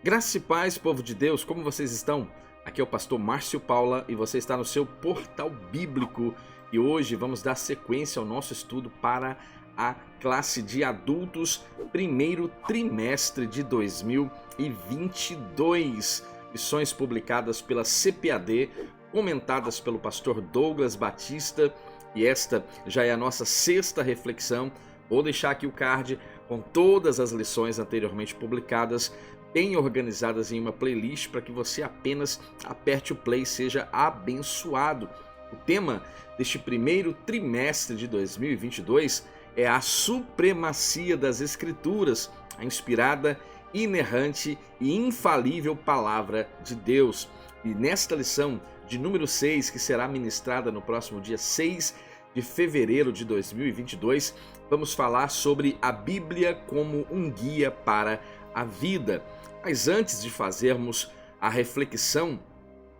Graça e paz, povo de Deus, como vocês estão? Aqui é o pastor Márcio Paula e você está no seu portal bíblico e hoje vamos dar sequência ao nosso estudo para a classe de adultos, primeiro trimestre de 2022. Lições publicadas pela CPAD, comentadas pelo pastor Douglas Batista, e esta já é a nossa sexta reflexão. Vou deixar aqui o card com todas as lições anteriormente publicadas, bem organizadas em uma playlist para que você apenas aperte o play e seja abençoado. O tema deste primeiro trimestre de 2022 é a supremacia das Escrituras, a inspirada, inerrante e infalível Palavra de Deus. E nesta lição de número 6, que será ministrada no próximo dia 6 de fevereiro de 2022, vamos falar sobre a Bíblia como um guia para a vida. Mas antes de fazermos a reflexão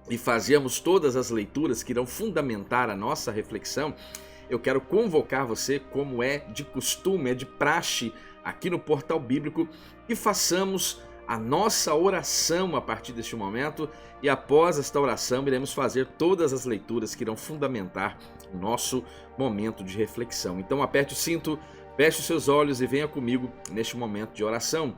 e fazermos todas as leituras que irão fundamentar a nossa reflexão, eu quero convocar você, como é de costume, é de praxe aqui no Portal Bíblico, que façamos a nossa oração a partir deste momento, e após esta oração iremos fazer todas as leituras que irão fundamentar o nosso momento de reflexão. Então aperte o cinto, feche os seus olhos e venha comigo neste momento de oração.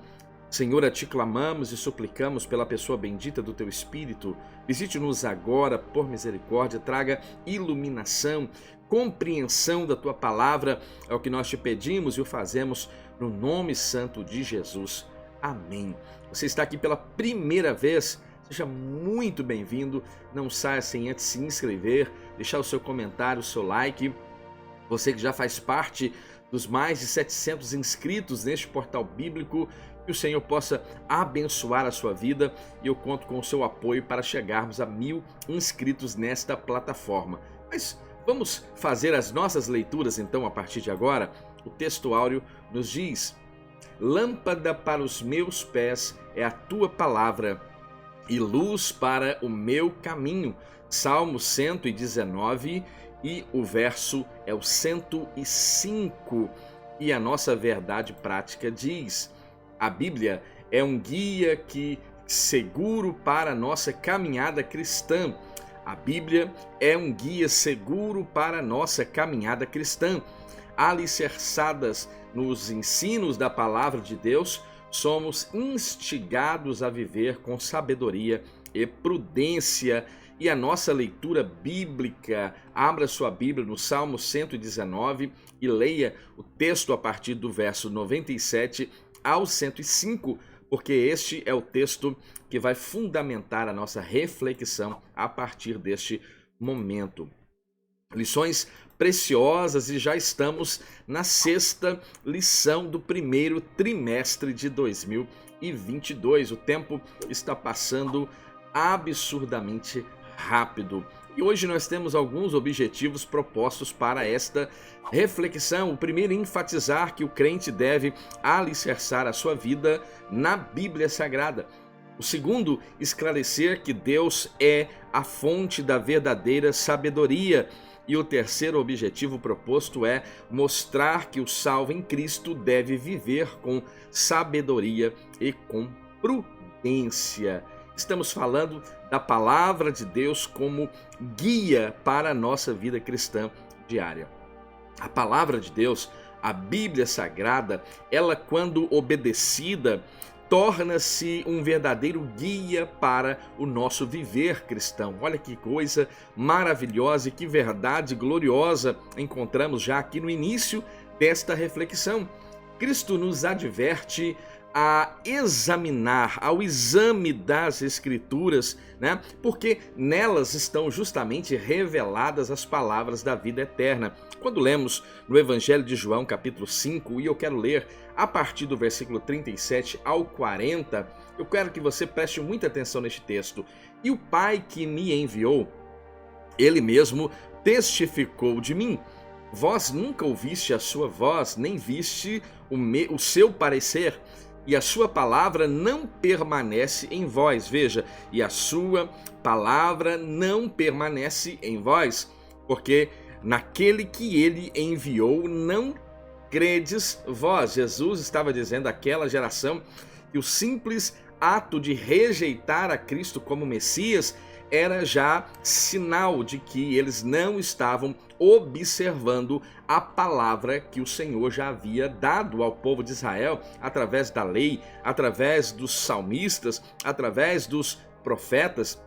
Senhor, a Ti clamamos e suplicamos pela pessoa bendita do Teu Espírito. Visite-nos agora, por misericórdia, traga iluminação, compreensão da Tua Palavra. É o que nós Te pedimos e o fazemos no nome santo de Jesus. Amém. Você está aqui pela primeira vez, seja muito bem-vindo. Não saia sem antes se inscrever, deixar o seu comentário, o seu like. Você que já faz parte dos mais de 700 inscritos neste portal bíblico, que o Senhor possa abençoar a sua vida, e eu conto com o seu apoio para chegarmos a 1000 inscritos nesta plataforma. Mas vamos fazer as nossas leituras então a partir de agora. O texto áureo nos diz: lâmpada para os meus pés é a tua palavra e luz para o meu caminho. Salmo 119 e o verso é o 105. E a nossa verdade prática diz: a Bíblia é um guia seguro para a nossa caminhada cristã. A Bíblia é um guia seguro para a nossa caminhada cristã. Alicerçadas nos ensinos da palavra de Deus, somos instigados a viver com sabedoria e prudência. E a nossa leitura bíblica, abra sua Bíblia no Salmo 119 e leia o texto a partir do verso 97 ao 105, porque este é o texto que vai fundamentar a nossa reflexão a partir deste momento. Lições preciosas, e já estamos na sexta lição do primeiro trimestre de 2022. O tempo está passando absurdamente rápido. E hoje nós temos alguns objetivos propostos para esta reflexão. O primeiro, enfatizar que o crente deve alicerçar a sua vida na Bíblia Sagrada. O segundo, esclarecer que Deus é a fonte da verdadeira sabedoria. E o terceiro objetivo proposto é mostrar que o salvo em Cristo deve viver com sabedoria e com prudência. Estamos falando da palavra de Deus como guia para a nossa vida cristã diária. A palavra de Deus, a Bíblia Sagrada, ela, quando obedecida, torna-se um verdadeiro guia para o nosso viver cristão. Olha que coisa maravilhosa e que verdade gloriosa encontramos já aqui no início desta reflexão. Cristo nos adverte a examinar, ao exame das Escrituras, né? Porque nelas estão justamente reveladas as palavras da vida eterna. Quando lemos no Evangelho de João, capítulo 5, e eu quero ler a partir do versículo 37 ao 40, eu quero que você preste muita atenção neste texto. E o Pai que me enviou, ele mesmo testificou de mim. Vós nunca ouviste a sua voz, nem viste o seu parecer, e a sua palavra não permanece em vós. Veja, e a sua palavra não permanece em vós, porque naquele que ele enviou não credes vós. Jesus estava dizendo àquela geração que o simples ato de rejeitar a Cristo como Messias era já sinal de que eles não estavam observando a palavra que o Senhor já havia dado ao povo de Israel através da lei, através dos salmistas, através dos profetas.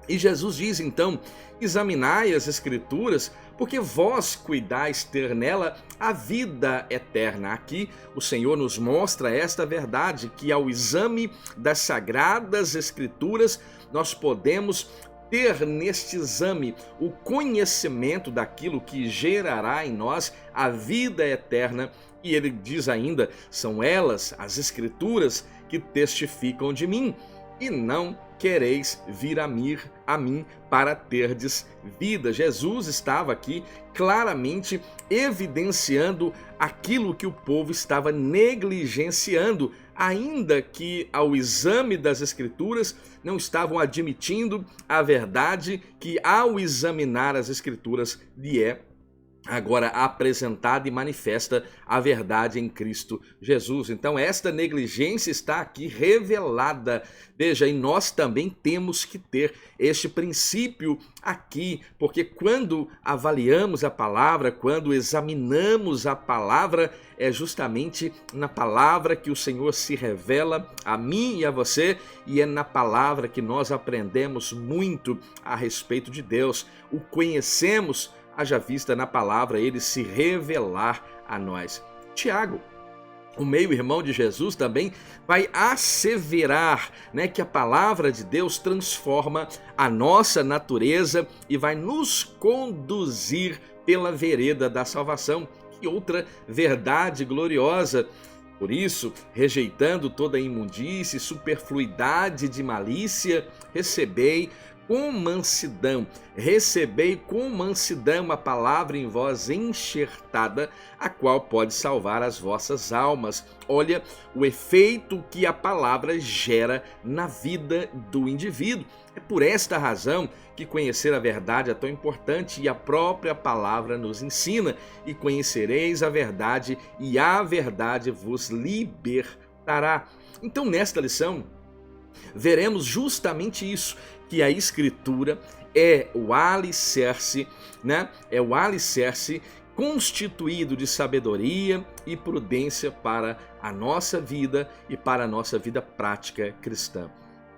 E Jesus diz então: examinai as Escrituras, porque vós cuidais ter nela a vida eterna. Aqui o Senhor nos mostra esta verdade, que ao exame das Sagradas Escrituras nós podemos ter neste exame o conhecimento daquilo que gerará em nós a vida eterna. E ele diz ainda: são elas, as Escrituras, que testificam de mim, e não quereis vir a mim para terdes vida. Jesus estava aqui claramente evidenciando aquilo que o povo estava negligenciando, ainda que ao exame das Escrituras não estavam admitindo a verdade que ao examinar as Escrituras lhe é agora apresentada e manifesta a verdade em Cristo Jesus. Então esta negligência está aqui revelada. Veja, e nós também temos que ter este princípio aqui, porque quando avaliamos a palavra, quando examinamos a palavra, é justamente na palavra que o Senhor se revela a mim e a você, e é na palavra que nós aprendemos muito a respeito de Deus. O conhecemos, haja vista na palavra ele se revelar a nós. Tiago, o meio-irmão de Jesus, também vai asseverar, que a palavra de Deus transforma a nossa natureza e vai nos conduzir pela vereda da salvação. Que outra verdade gloriosa! Por isso, rejeitando toda imundície, superfluidade de malícia, recebei com mansidão a palavra em vós enxertada, a qual pode salvar as vossas almas. Olha o efeito que a palavra gera na vida do indivíduo. É por esta razão que conhecer a verdade é tão importante, e a própria palavra nos ensina: e conhecereis a verdade, e a verdade vos libertará. Então, nesta lição, veremos justamente isso, que a Escritura é o alicerce, É o alicerce constituído de sabedoria e prudência para a nossa vida e para a nossa vida prática cristã.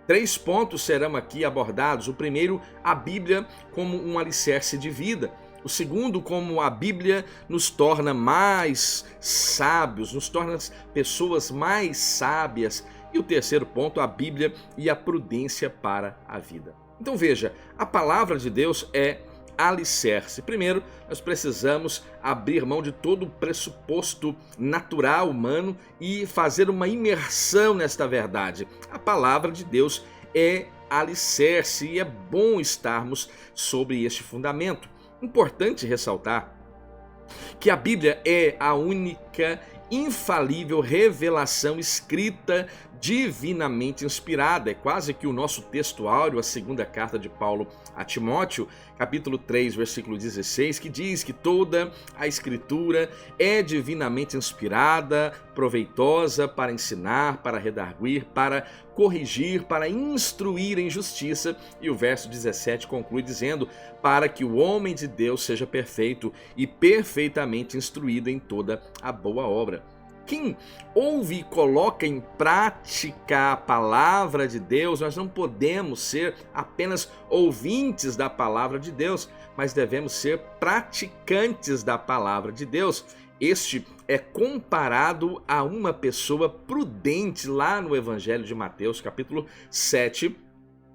3 pontos serão aqui abordados. O primeiro, a Bíblia como um alicerce de vida. O segundo, como a Bíblia nos torna mais sábios, nos torna pessoas mais sábias. E o terceiro ponto, a Bíblia e a prudência para a vida. Então veja, a palavra de Deus é alicerce. Primeiro, nós precisamos abrir mão de todo o pressuposto natural humano e fazer uma imersão nesta verdade. A palavra de Deus é alicerce e é bom estarmos sobre este fundamento. Importante ressaltar que a Bíblia é a única infalível revelação escrita divinamente inspirada. É quase que o nosso texto áureo, a segunda carta de Paulo a Timóteo, capítulo 3, versículo 16, que diz que toda a Escritura é divinamente inspirada, proveitosa para ensinar, para redarguir, para corrigir, para instruir em justiça. E o verso 17 conclui dizendo: para que o homem de Deus seja perfeito e perfeitamente instruído em toda a boa obra. Quem ouve e coloca em prática a palavra de Deus, nós não podemos ser apenas ouvintes da palavra de Deus, mas devemos ser praticantes da palavra de Deus. Este é comparado a uma pessoa prudente lá no Evangelho de Mateus, capítulo 7,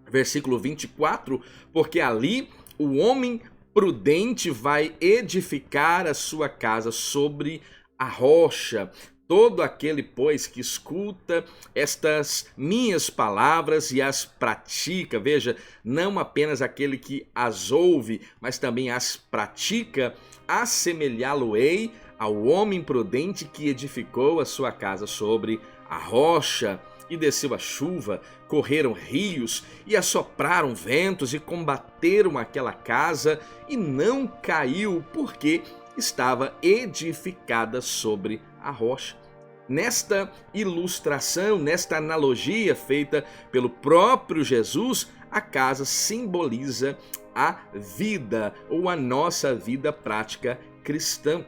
versículo 24, porque ali o homem prudente vai edificar a sua casa sobre a rocha. Todo aquele, pois, que escuta estas minhas palavras e as pratica, veja, não apenas aquele que as ouve, mas também as pratica, assemelhá-lo-ei ao homem prudente que edificou a sua casa sobre a rocha. E desceu a chuva, correram rios e assopraram ventos e combateram aquela casa, e não caiu, porque estava edificada sobre a rocha. Nesta ilustração, nesta analogia feita pelo próprio Jesus, a casa simboliza a vida ou a nossa vida prática cristã.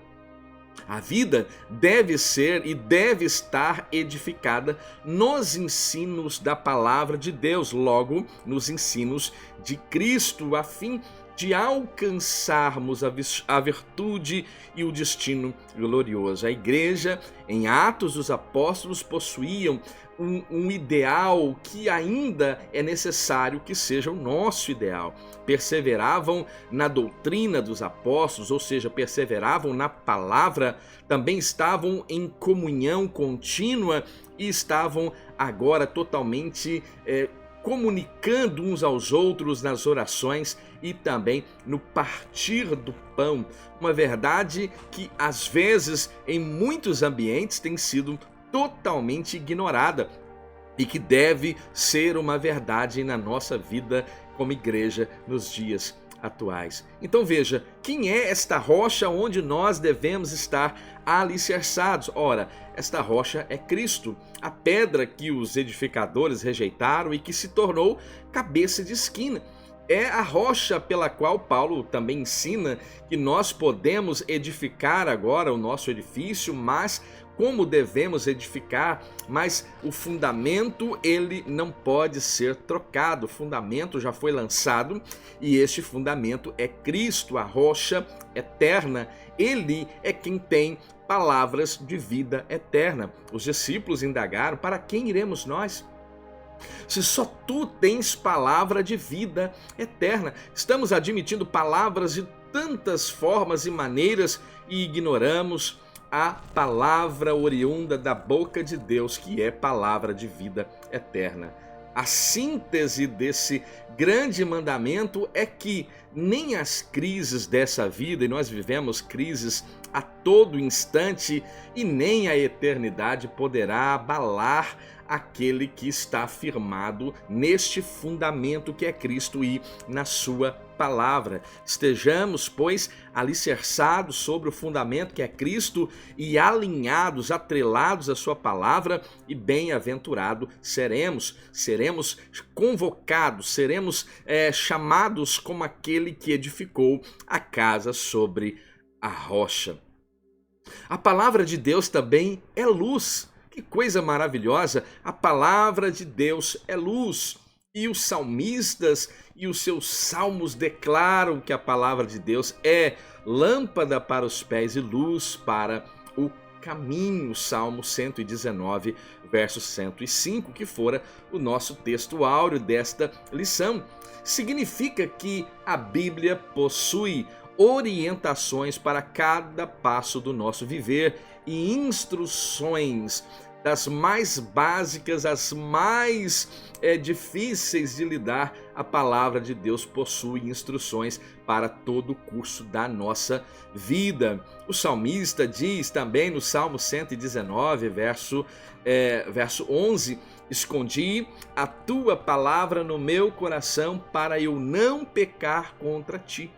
A vida deve ser e deve estar edificada nos ensinos da palavra de Deus, logo nos ensinos de Cristo, a fim de alcançarmos a virtude e o destino glorioso. A igreja, em Atos dos Apóstolos, possuíam um ideal que ainda é necessário que seja o nosso ideal. Perseveravam na doutrina dos apóstolos, ou seja, perseveravam na palavra, também estavam em comunhão contínua e estavam agora totalmente comunicando uns aos outros nas orações e também no partir do pão. Uma verdade que às vezes em muitos ambientes tem sido totalmente ignorada e que deve ser uma verdade na nossa vida como igreja nos dias atuais. Então veja, quem é esta rocha onde nós devemos estar alicerçados? Ora, esta rocha é Cristo, a pedra que os edificadores rejeitaram e que se tornou cabeça de esquina. É a rocha pela qual Paulo também ensina que nós podemos edificar agora o nosso edifício, mas como devemos edificar, mas o fundamento ele não pode ser trocado. O fundamento já foi lançado e este fundamento é Cristo, a rocha eterna. Ele é quem tem palavras de vida eterna. Os discípulos indagaram: para quem iremos nós? Se só tu tens palavra de vida eterna. Estamos admitindo palavras de tantas formas e maneiras e ignoramos a palavra oriunda da boca de Deus, que é palavra de vida eterna. A síntese desse grande mandamento é que nem as crises dessa vida, e nós vivemos crises a todo instante, e nem a eternidade poderá abalar aquele que está firmado neste fundamento que é Cristo e na sua palavra. Estejamos, pois, alicerçados sobre o fundamento que é Cristo e alinhados, atrelados à sua palavra, e bem-aventurado seremos convocados, seremos chamados como aquele que edificou a casa sobre a rocha. A palavra de Deus também é luz. Que coisa maravilhosa! A palavra de Deus é luz. E os salmistas e os seus salmos declaram que a palavra de Deus é lâmpada para os pés e luz para o caminho. Salmo 119, verso 105, que fora o nosso texto áureo desta lição. Significa que a Bíblia possui orientações para cada passo do nosso viver e instruções das mais básicas às mais difíceis de lidar. A palavra de Deus possui instruções para todo o curso da nossa vida. O salmista diz também no Salmo 119, verso 11, escondi a tua palavra no meu coração para eu não pecar contra ti.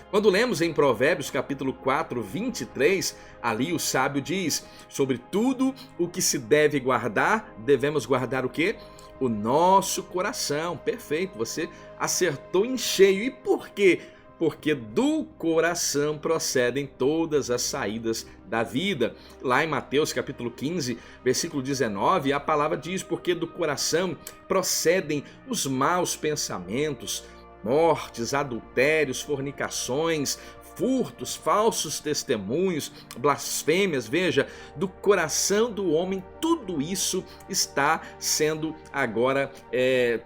Quando lemos em Provérbios capítulo 4, 23, ali o sábio diz: sobre tudo o que se deve guardar, devemos guardar o quê? O nosso coração. Perfeito, você acertou em cheio. E por quê? Porque do coração procedem todas as saídas da vida. Lá em Mateus capítulo 15, versículo 19, a palavra diz: porque do coração procedem os maus pensamentos, mortes, adultérios, fornicações, furtos, falsos testemunhos, blasfêmias. Veja, do coração do homem tudo isso está sendo agora,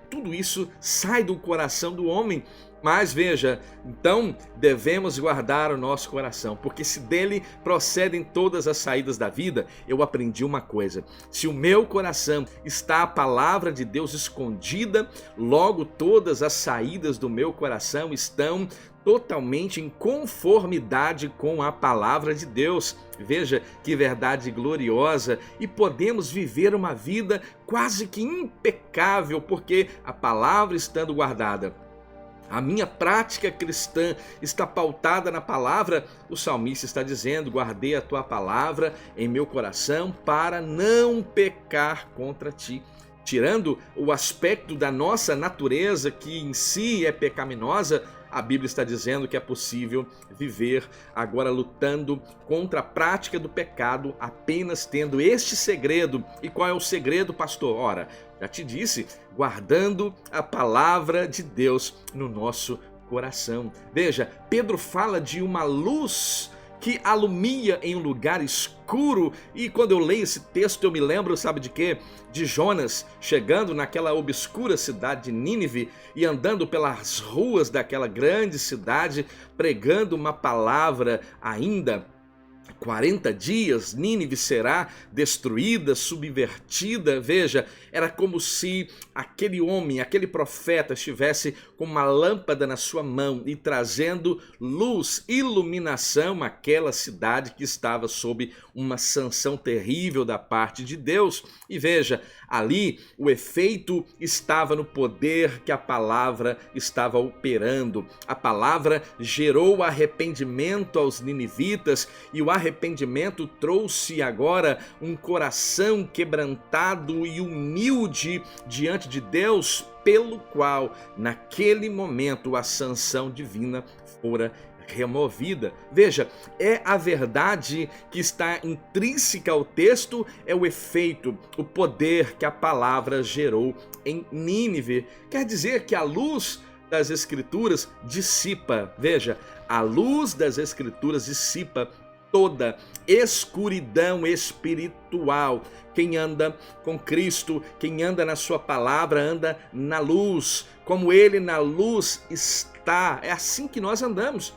tudo isso sai do coração do homem. Mas veja, então devemos guardar o nosso coração, porque se dele procedem todas as saídas da vida. Eu aprendi uma coisa: se o meu coração está a palavra de Deus escondida, logo todas as saídas do meu coração estão totalmente em conformidade com a palavra de Deus. Veja que verdade gloriosa! E podemos viver uma vida quase que impecável, porque a palavra estando guardada, A minha prática cristã está pautada na palavra. O salmista está dizendo: guardei a tua palavra em meu coração para não pecar contra ti. Tirando o aspecto da nossa natureza, que em si é pecaminosa, a Bíblia está dizendo que é possível viver agora lutando contra a prática do pecado, apenas tendo este segredo. E qual é o segredo, pastor? Ora, já te disse, guardando a palavra de Deus no nosso coração. Veja, Pedro fala de uma luz que alumia em um lugar escuro, e quando eu leio esse texto eu me lembro, sabe de quê? De Jonas chegando naquela obscura cidade de Nínive e andando pelas ruas daquela grande cidade, pregando uma palavra. Ainda 40 dias, Nínive será destruída, subvertida. Veja, era como se aquele homem, aquele profeta estivesse com uma lâmpada na sua mão e trazendo luz, iluminação àquela cidade que estava sob uma sanção terrível da parte de Deus. E veja, ali o efeito estava no poder que a palavra estava operando. A palavra gerou arrependimento aos ninivitas, e o arrependimento trouxe agora um coração quebrantado e humilde diante de Deus, pelo qual naquele momento a sanção divina fora removida. Veja, é a verdade que está intrínseca ao texto, é o efeito, o poder que a palavra gerou em Nínive. Quer dizer que a luz das Escrituras dissipa, veja, a luz das Escrituras dissipa toda escuridão espiritual. Quem anda com Cristo, quem anda na sua palavra, anda na luz, como ele na luz está. É assim que nós andamos.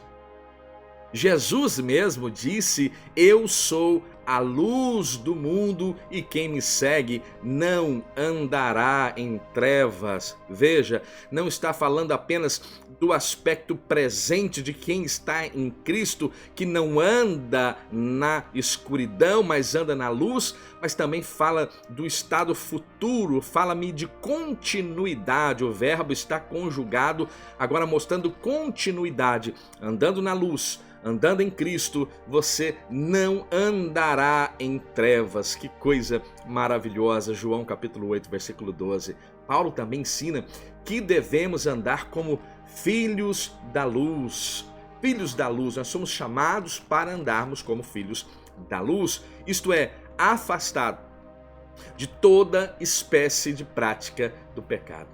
Jesus mesmo disse: eu sou a luz do mundo, e quem me segue não andará em trevas. Veja, não está falando apenas do aspecto presente de quem está em Cristo, que não anda na escuridão, mas anda na luz, mas também fala do estado futuro, fala-me de continuidade. O verbo está conjugado, agora mostrando continuidade, andando na luz, andando em Cristo, você não andará em trevas. Que coisa maravilhosa. João capítulo 8, versículo 12. Paulo também ensina que devemos andar como filhos da luz. Filhos da luz, nós somos chamados para andarmos como filhos da luz, isto é, afastado de toda espécie de prática do pecado.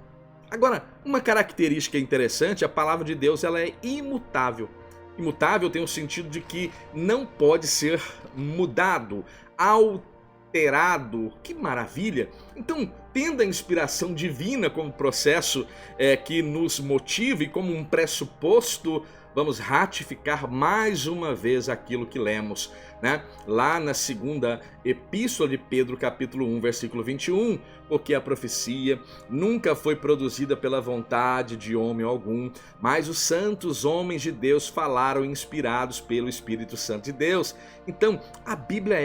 Agora, uma característica interessante, a palavra de Deus ela é imutável. Imutável tem o sentido de que não pode ser mudado, alterado. Que maravilha! Então, tendo a inspiração divina como processo que nos motiva e como um pressuposto, vamos ratificar mais uma vez aquilo que lemos, né? Lá na segunda epístola de Pedro, capítulo 1, versículo 21, porque a profecia nunca foi produzida pela vontade de homem algum, mas os santos homens de Deus falaram inspirados pelo Espírito Santo de Deus. Então, a Bíblia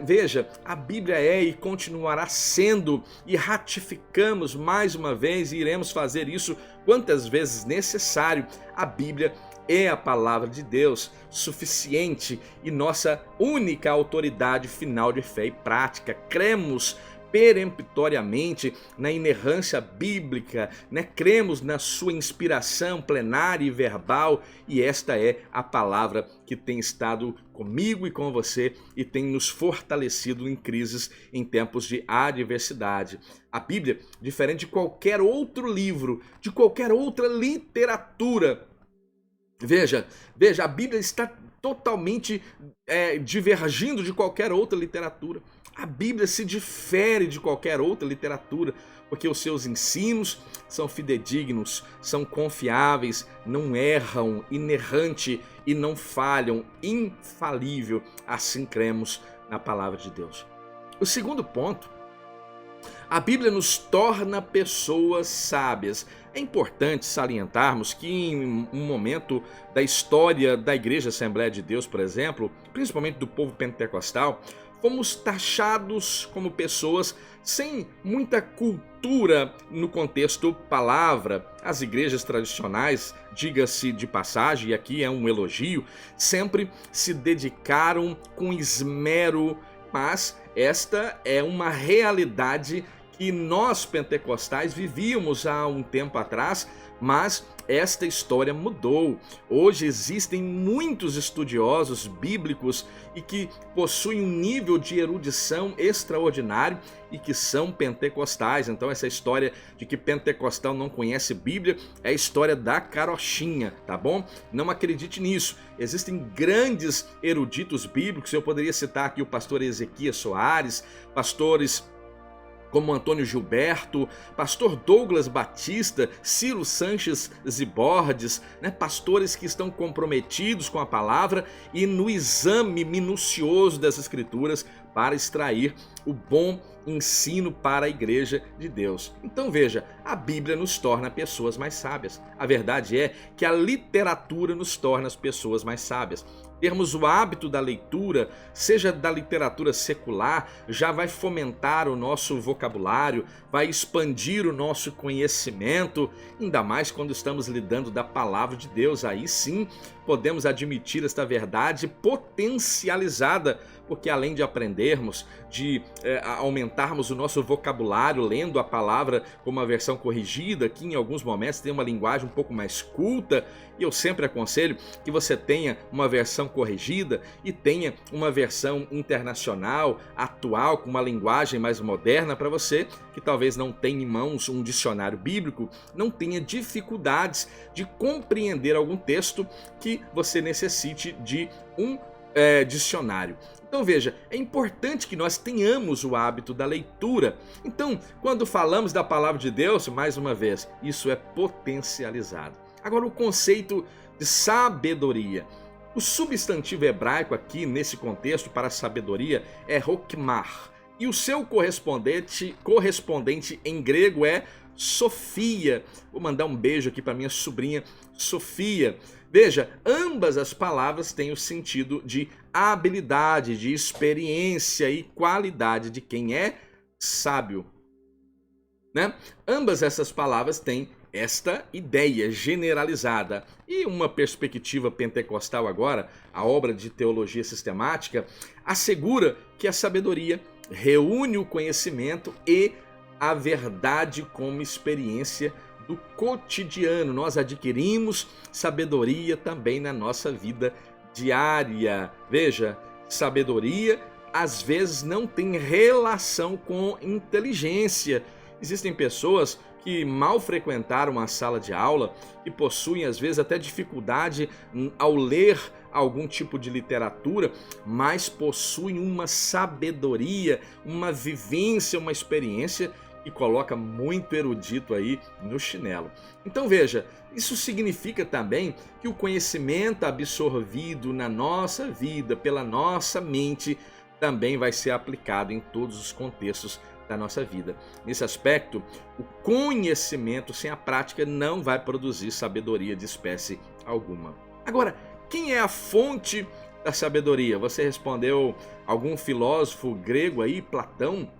veja, a Bíblia é e continuará sendo, e ratificamos mais uma vez, e iremos fazer isso quantas vezes necessário. A Bíblia é a palavra de Deus, suficiente e nossa única autoridade final de fé e prática. Cremos peremptoriamente na inerrância bíblica, né? Cremos na sua inspiração plenária e verbal, e esta é a palavra que tem estado comigo e com você e tem nos fortalecido em crises, em tempos de adversidade. A Bíblia, diferente de qualquer outro livro, de qualquer outra literatura, veja, a Bíblia está totalmente divergindo de qualquer outra literatura. A Bíblia se difere de qualquer outra literatura, porque os seus ensinos são fidedignos, são confiáveis, não erram, inerrante e não falham, infalível. Assim cremos na palavra de Deus. O segundo ponto, a Bíblia nos torna pessoas sábias. É importante salientarmos que em um momento da história da Igreja Assembleia de Deus, por exemplo, principalmente do povo pentecostal, fomos taxados como pessoas sem muita cultura no contexto palavra. As igrejas tradicionais, diga-se de passagem, e aqui é um elogio, sempre se dedicaram com esmero, mas esta é uma realidade que nós pentecostais vivíamos há um tempo atrás, mas esta história mudou. Hoje existem muitos estudiosos bíblicos e que possuem um nível de erudição extraordinário e que são pentecostais. Então essa história de que pentecostal não conhece Bíblia é a história da carochinha, tá bom? Não acredite nisso. Existem grandes eruditos bíblicos, eu poderia citar aqui o pastor Ezequias Soares, pastores como Antônio Gilberto, pastor Douglas Batista, Ciro Sanches Zibordes, pastores que estão comprometidos com a palavra e no exame minucioso das Escrituras para extrair o bom ensino para a igreja de Deus. Então veja, a Bíblia nos torna pessoas mais sábias. A verdade é que a literatura nos torna as pessoas mais sábias. Termos o hábito da leitura, seja da literatura secular, já vai fomentar o nosso vocabulário, vai expandir o nosso conhecimento, ainda mais quando estamos lidando da palavra de Deus. Aí sim podemos admitir esta verdade potencializada, porque além de aprendermos, de aumentarmos o nosso vocabulário lendo a palavra com uma versão corrigida, que em alguns momentos tem uma linguagem um pouco mais culta, e eu sempre aconselho que você tenha uma versão corrigida e tenha uma versão internacional, atual, com uma linguagem mais moderna, para você que talvez não tenha em mãos um dicionário bíblico, não tenha dificuldades de compreender algum texto que você necessite de um dicionário. Então veja, é importante que nós tenhamos o hábito da leitura. Então, quando falamos da palavra de Deus, mais uma vez, isso é potencializado. Agora, o conceito de sabedoria. O substantivo hebraico aqui, nesse contexto, para sabedoria, é hokmah. E o seu correspondente em grego é Sofia. Vou mandar um beijo aqui para minha sobrinha Sofia. Veja, ambas as palavras têm o sentido de habilidade, de experiência e qualidade de quem é sábio, Ambas essas palavras têm esta ideia generalizada. E uma perspectiva pentecostal agora, a obra de teologia sistemática, assegura que a sabedoria reúne o conhecimento e a verdade como experiência do cotidiano. Nós adquirimos sabedoria também na nossa vida diária. Veja, sabedoria às vezes não tem relação com inteligência. Existem pessoas que mal frequentaram a sala de aula e possuem às vezes até dificuldade ao ler algum tipo de literatura, mas possuem uma sabedoria, uma vivência, uma experiência e coloca muito erudito aí no chinelo. Então veja, isso significa também que o conhecimento absorvido na nossa vida, pela nossa mente, também vai ser aplicado em todos os contextos da nossa vida. Nesse aspecto, o conhecimento sem a prática não vai produzir sabedoria de espécie alguma. Agora, quem é a fonte da sabedoria? Você respondeu algum filósofo grego aí, Platão?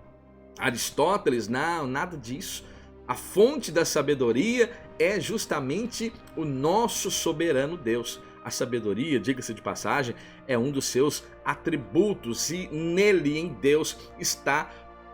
Aristóteles? Não, nada disso. A fonte da sabedoria é justamente o nosso soberano Deus. A sabedoria, diga-se de passagem, é um dos seus atributos e nele, em Deus, está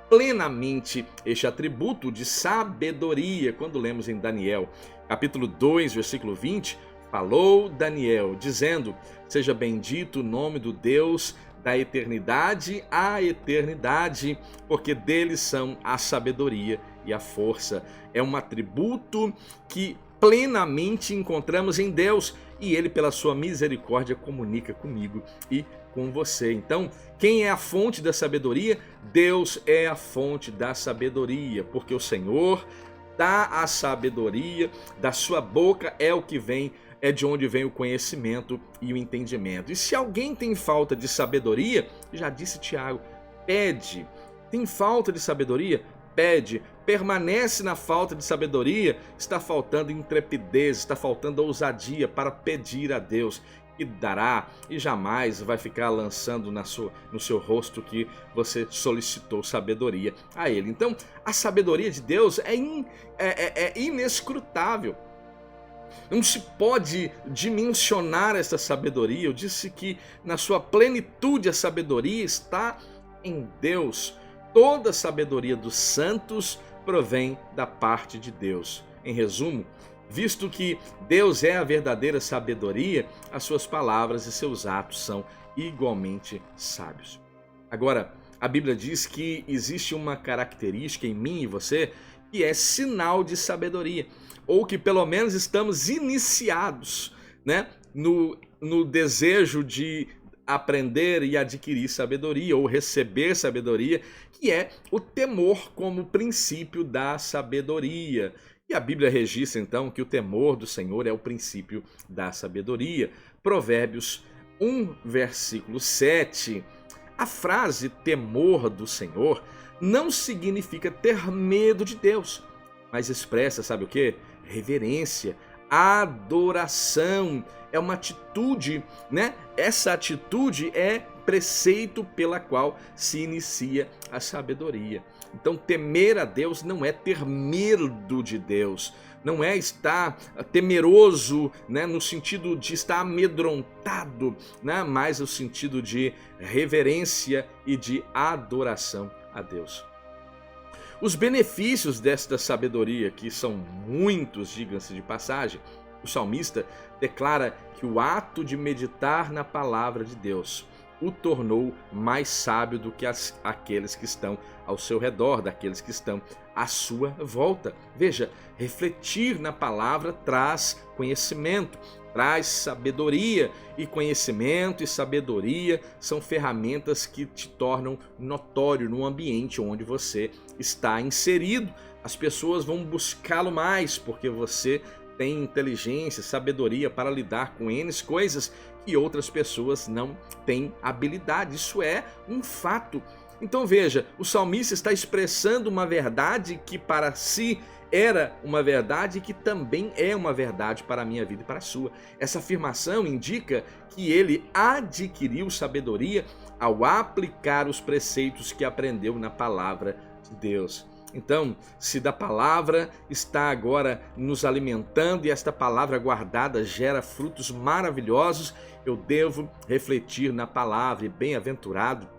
plenamente este atributo de sabedoria. Quando lemos em Daniel, capítulo 2, versículo 20, falou Daniel, dizendo: seja bendito o nome do Deus da eternidade à eternidade, porque dele são a sabedoria e a força. É um atributo que plenamente encontramos em Deus e ele, pela sua misericórdia, comunica comigo e com você. Então, quem é a fonte da sabedoria? Deus é a fonte da sabedoria, porque o Senhor dá a sabedoria, da sua boca é o que vem, é de onde vem o conhecimento e o entendimento. E se alguém tem falta de sabedoria, já disse Tiago, pede. Tem falta de sabedoria? Pede. Permanece na falta de sabedoria, está faltando intrepidez, está faltando ousadia para pedir a Deus. e dará, e jamais vai ficar lançando no seu rosto que você solicitou sabedoria a ele. Então, a sabedoria de Deus é inescrutável. Não se pode dimensionar essa sabedoria. Eu disse que na sua plenitude a sabedoria está em Deus. Toda a sabedoria dos santos provém da parte de Deus. Em resumo, visto que Deus é a verdadeira sabedoria, as suas palavras e seus atos são igualmente sábios. Agora, a Bíblia diz que existe uma característica em mim e você que é sinal de sabedoria, ou que pelo menos estamos iniciados, né, no desejo de aprender e adquirir sabedoria ou receber sabedoria, que é o temor como princípio da sabedoria. E a Bíblia registra então que o temor do Senhor é o princípio da sabedoria. Provérbios 1, versículo 7. A frase temor do Senhor não significa ter medo de Deus, mas expressa, sabe o quê? Reverência, adoração, é uma atitude, né? Essa atitude é preceito pela qual se inicia a sabedoria. Então, temer a Deus não é ter medo de Deus, não é estar temeroso, né, no sentido de estar amedrontado, né, mas no sentido de reverência e de adoração a Deus. Os benefícios desta sabedoria, que são muitos, diga-se de passagem, o salmista declara que o ato de meditar na palavra de Deus o tornou mais sábio do que aqueles que estão ao seu redor, daqueles que estão à sua volta. Veja, refletir na palavra traz conhecimento, traz sabedoria, e conhecimento e sabedoria são ferramentas que te tornam notório no ambiente onde você está inserido. As pessoas vão buscá-lo mais porque você tem inteligência, sabedoria para lidar com N coisas que outras pessoas não têm habilidade. Isso é um fato. Então veja, o salmista está expressando uma verdade que para si era uma verdade e que também é uma verdade para a minha vida e para a sua. Essa afirmação indica que ele adquiriu sabedoria ao aplicar os preceitos que aprendeu na palavra de Deus. Então, se da palavra está agora nos alimentando e esta palavra guardada gera frutos maravilhosos, eu devo refletir na palavra. E bem-aventurado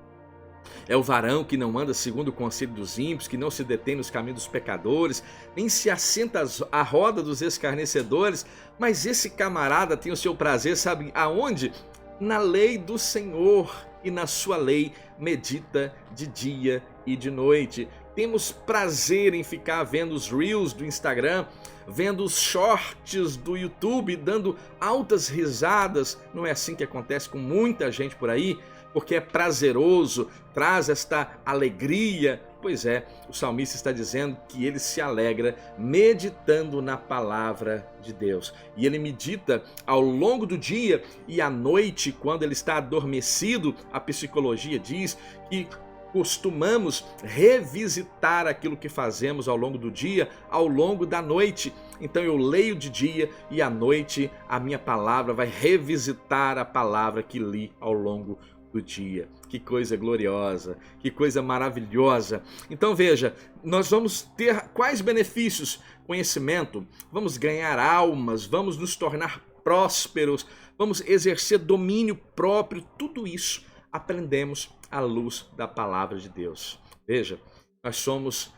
é o varão que não anda segundo o conselho dos ímpios, que não se detém nos caminhos dos pecadores, nem se assenta à roda dos escarnecedores, mas esse camarada tem o seu prazer, sabe aonde? Na lei do Senhor, e na sua lei medita de dia e de noite. Temos prazer em ficar vendo os Reels do Instagram, vendo os shorts do YouTube, dando altas risadas. Não é assim que acontece com muita gente por aí? Porque é prazeroso, traz esta alegria. Pois é, o salmista está dizendo que ele se alegra meditando na palavra de Deus. E ele medita ao longo do dia e à noite, quando ele está adormecido. A psicologia diz que costumamos revisitar aquilo que fazemos ao longo do dia, ao longo da noite. Então eu leio de dia e à noite a minha palavra vai revisitar a palavra que li ao longo do dia. Que coisa gloriosa, que coisa maravilhosa. Então veja, nós vamos ter quais benefícios? Conhecimento, vamos ganhar almas, vamos nos tornar prósperos, vamos exercer domínio próprio, tudo isso aprendemos à luz da palavra de Deus. Veja, nós somos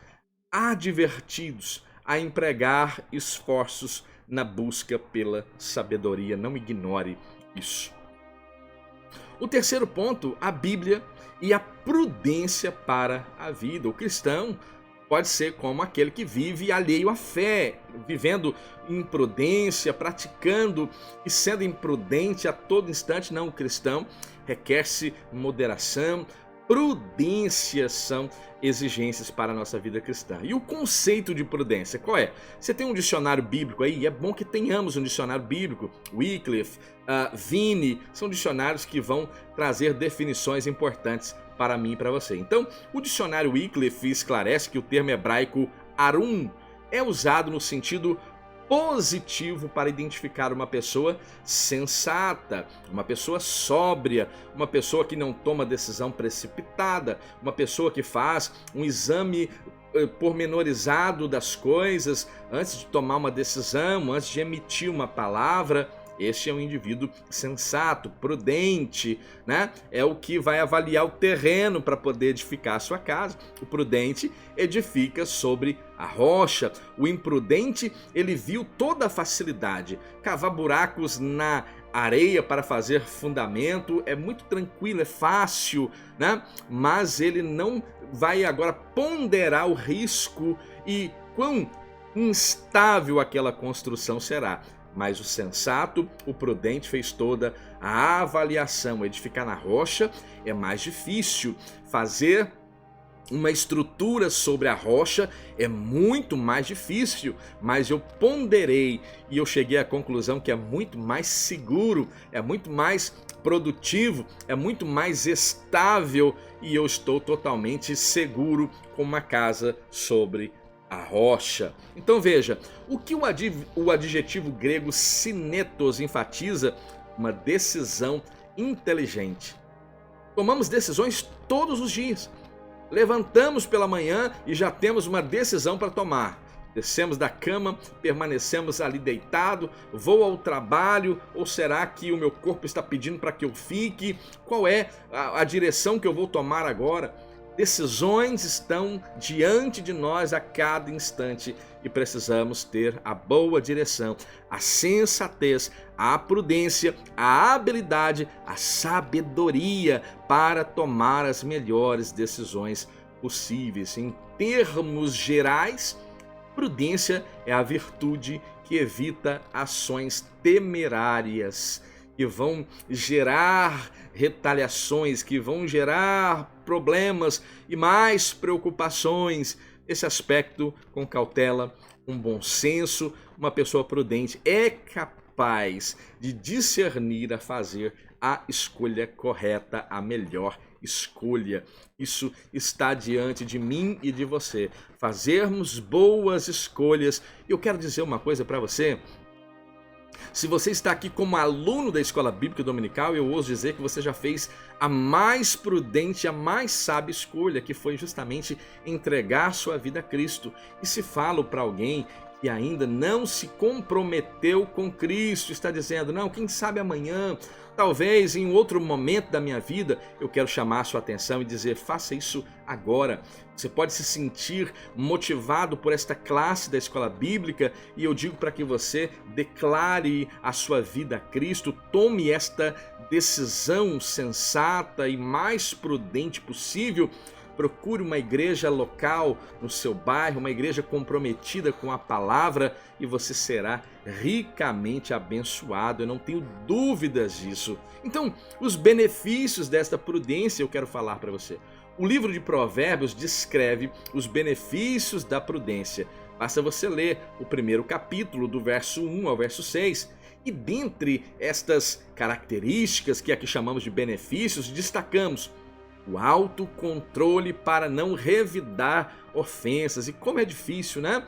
advertidos a empregar esforços na busca pela sabedoria. Não ignore isso. O terceiro ponto, a Bíblia e a prudência para a vida. O cristão pode ser como aquele que vive alheio à fé, vivendo imprudência, praticando e sendo imprudente a todo instante. Não, o cristão requer-se moderação, prudência são exigências para a nossa vida cristã. E o conceito de prudência, qual é? Você tem um dicionário bíblico aí? É bom que tenhamos um dicionário bíblico. Wycliffe, Vini, são dicionários que vão trazer definições importantes para mim e para você. Então, o dicionário Wycliffe esclarece que o termo hebraico arum é usado no sentido positivo para identificar uma pessoa sensata, uma pessoa sóbria, uma pessoa que não toma decisão precipitada, uma pessoa que faz um exame pormenorizado das coisas antes de tomar uma decisão, antes de emitir uma palavra. Este é um indivíduo sensato, prudente, né? É o que vai avaliar o terreno para poder edificar a sua casa. O prudente edifica sobre a rocha. O imprudente, ele viu toda a facilidade. Cavar buracos na areia para fazer fundamento é muito tranquilo, é fácil, né? Mas ele não vai agora ponderar o risco e quão instável aquela construção será. Mas o sensato, o prudente, fez toda a avaliação. Edificar na rocha é mais difícil. Fazer uma estrutura sobre a rocha é muito mais difícil. Mas eu ponderei e eu cheguei à conclusão que é muito mais seguro, é muito mais produtivo, é muito mais estável e eu estou totalmente seguro com uma casa sobre a rocha. Então veja, o que o adjetivo grego sinetos enfatiza? Uma decisão inteligente. Tomamos decisões todos os dias. Levantamos pela manhã e já temos uma decisão para tomar. Descemos da cama, permanecemos ali deitado, vou ao trabalho ou será que o meu corpo está pedindo para que eu fique? Qual é a direção que eu vou tomar agora? Decisões estão diante de nós a cada instante e precisamos ter a boa direção, a sensatez, a prudência, a habilidade, a sabedoria para tomar as melhores decisões possíveis. Em termos gerais, prudência é a virtude que evita ações temerárias, que vão gerar retaliações, que vão gerar problemas e mais preocupações. Esse aspecto, com cautela, com bom senso, uma pessoa prudente é capaz de discernir, a fazer a escolha correta, a melhor escolha. Isso está diante de mim e de você. Fazermos boas escolhas. Eu quero dizer uma coisa para você. Se você está aqui como aluno da Escola Bíblica Dominical, eu ouso dizer que você já fez a mais prudente, a mais sábia escolha, que foi justamente entregar sua vida a Cristo. E se falo para alguém que ainda não se comprometeu com Cristo, está dizendo, não, quem sabe amanhã, talvez em outro momento da minha vida, eu quero chamar a sua atenção e dizer, faça isso agora. Você pode se sentir motivado por esta classe da Escola Bíblica e eu digo para que você declare a sua vida a Cristo, tome esta decisão sensata e mais prudente possível. Procure uma igreja local no seu bairro, uma igreja comprometida com a palavra e você será ricamente abençoado. Eu não tenho dúvidas disso. Então, os benefícios desta prudência eu quero falar para você. O livro de Provérbios descreve os benefícios da prudência. Basta você ler o primeiro capítulo, do verso 1 ao verso 6. E dentre estas características que aqui chamamos de benefícios, destacamos o autocontrole para não revidar ofensas. E como é difícil, né?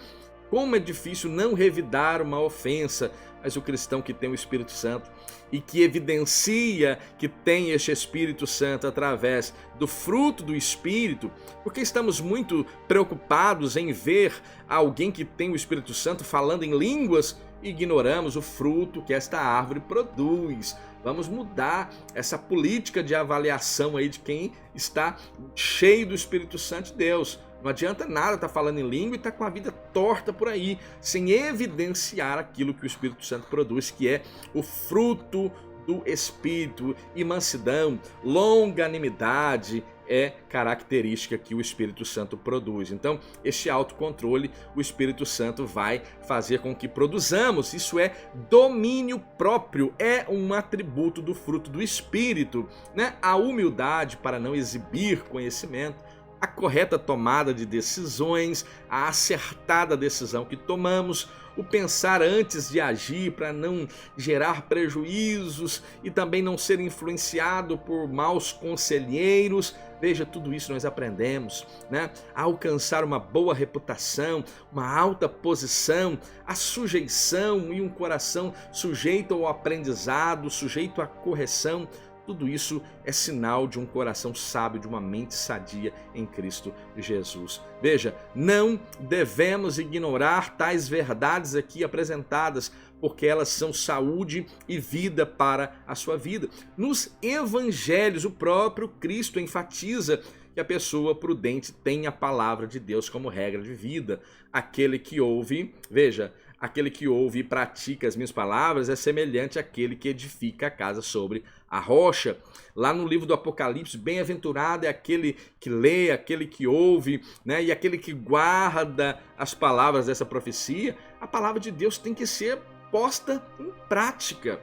Como é difícil não revidar uma ofensa. Mas o cristão que tem o Espírito Santo e que evidencia que tem este Espírito Santo através do fruto do Espírito, porque estamos muito preocupados em ver alguém que tem o Espírito Santo falando em línguas e ignoramos o fruto que esta árvore produz. Vamos mudar essa política de avaliação aí de quem está cheio do Espírito Santo de Deus. Não adianta nada estar falando em língua e estar com a vida torta por aí, sem evidenciar aquilo que o Espírito Santo produz, que é o fruto do Espírito. E mansidão, longanimidade é característica que o Espírito Santo produz. Então, este autocontrole, o Espírito Santo vai fazer com que produzamos. Isso é domínio próprio, é um atributo do fruto do Espírito, né? A humildade para não exibir conhecimento, a correta tomada de decisões, a acertada decisão que tomamos, o pensar antes de agir para não gerar prejuízos e também não ser influenciado por maus conselheiros. Veja, tudo isso nós aprendemos, né? A alcançar uma boa reputação, uma alta posição, a sujeição e um coração sujeito ao aprendizado, sujeito à correção. Tudo isso é sinal de um coração sábio, de uma mente sadia em Cristo Jesus. Veja, não devemos ignorar tais verdades aqui apresentadas, porque elas são saúde e vida para a sua vida. Nos evangelhos, o próprio Cristo enfatiza que a pessoa prudente tem a palavra de Deus como regra de vida. Aquele que ouve, veja, aquele que ouve e pratica as minhas palavras é semelhante àquele que edifica a casa sobre a rocha. Lá no livro do Apocalipse, bem-aventurado é aquele que lê, aquele que ouve, né? E aquele que guarda as palavras dessa profecia. A palavra de Deus tem que ser posta em prática.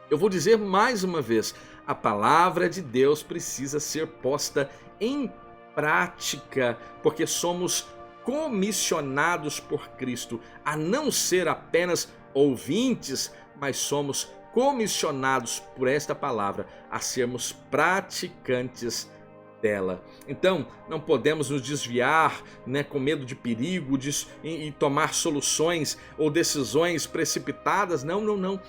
Eu vou dizer mais uma vez, a palavra de Deus precisa ser posta em prática, porque somos comissionados por Cristo a não ser apenas ouvintes, mas somos comissionados por esta palavra a sermos praticantes dela. Então, não podemos nos desviar, né, com medo de perigo e tomar soluções ou decisões precipitadas. Não, não, não.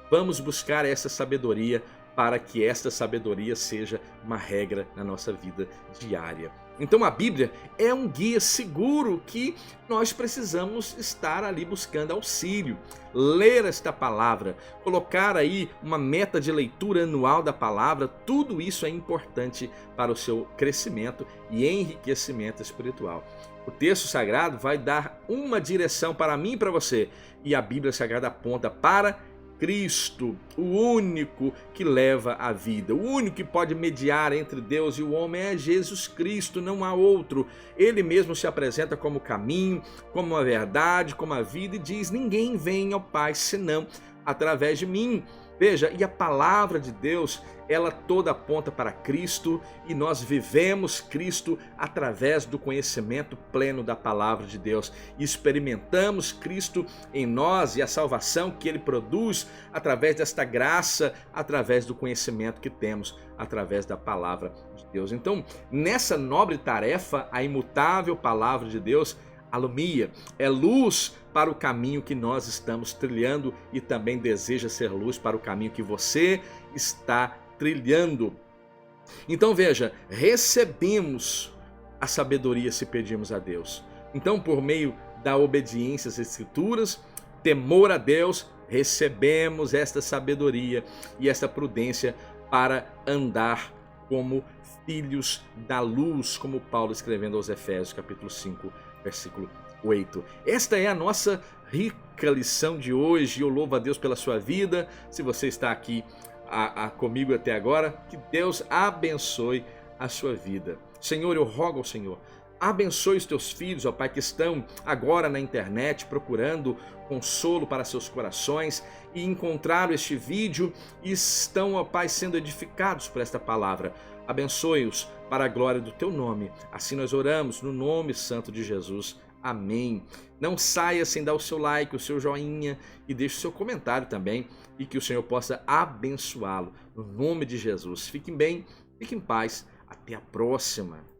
Vamos buscar essa sabedoria para que esta sabedoria seja uma regra na nossa vida diária. Então a Bíblia é um guia seguro que nós precisamos estar ali buscando auxílio. Ler esta palavra, colocar aí uma meta de leitura anual da palavra, tudo isso é importante para o seu crescimento e enriquecimento espiritual. O texto sagrado vai dar uma direção para mim e para você, e a Bíblia Sagrada aponta para Cristo, o único que leva a vida, o único que pode mediar entre Deus e o homem é Jesus Cristo, não há outro. Ele mesmo se apresenta como caminho, como a verdade, como a vida e diz: ninguém vem ao Pai senão através de mim. Veja, e a palavra de Deus, ela toda aponta para Cristo e nós vivemos Cristo através do conhecimento pleno da palavra de Deus. E experimentamos Cristo em nós e a salvação que Ele produz através desta graça, através do conhecimento que temos, através da palavra de Deus. Então, nessa nobre tarefa, a imutável palavra de Deus alumia, é luz para o caminho que nós estamos trilhando e também deseja ser luz para o caminho que você está trilhando. Então veja, recebemos a sabedoria se pedirmos a Deus. Então, por meio da obediência às Escrituras, temor a Deus, recebemos esta sabedoria e esta prudência para andar como filhos da luz, como Paulo escrevendo aos Efésios, capítulo 5, versículo 8. Esta é a nossa rica lição de hoje. Eu louvo a Deus pela sua vida. Se você está aqui comigo até agora, que Deus abençoe a sua vida. Senhor, eu rogo ao Senhor, abençoe os teus filhos, ó Pai, que estão agora na internet procurando consolo para seus corações e encontraram este vídeo e estão, ó Pai, sendo edificados por esta palavra. Abençoe-os para a glória do teu nome. Assim nós oramos no nome santo de Jesus. Amém. Não saia sem dar o seu like, o seu joinha e deixe o seu comentário também e que o Senhor possa abençoá-lo. No nome de Jesus. Fiquem bem, fiquem em paz. Até a próxima.